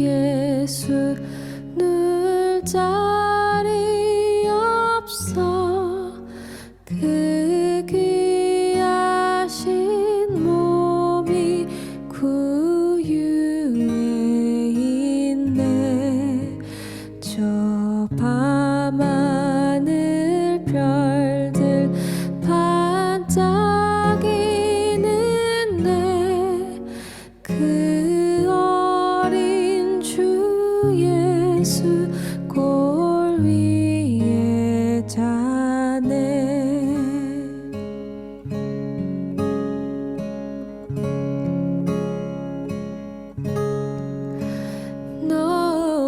예수 늘 자리 없어 그 귀하신 몸이 구유에 있네. 저 밤하늘 별들 반짝이는 내 그 어린 주 예수 골 위에 자네.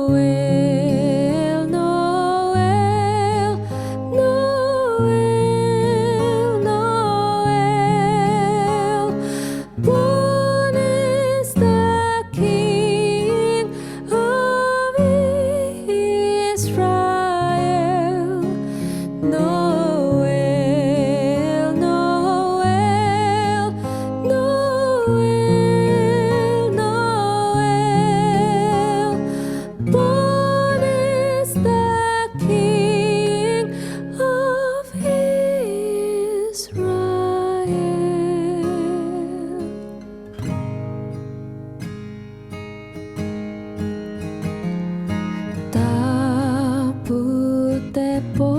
노엘 노엘 노엘 노엘 Born is the King of Israel. 노엘 노엘 노엘 노엘 Born is the King of Israel. Taputepo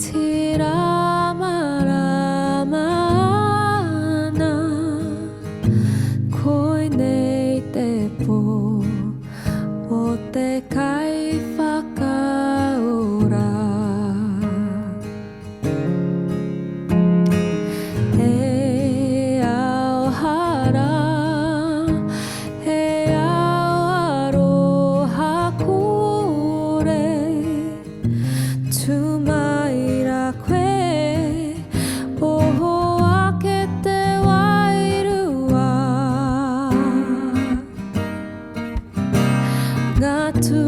tiramarama koineitepo ote kaifakaura eauhara eauarohakure tumairaque ohoakete wairua ngatu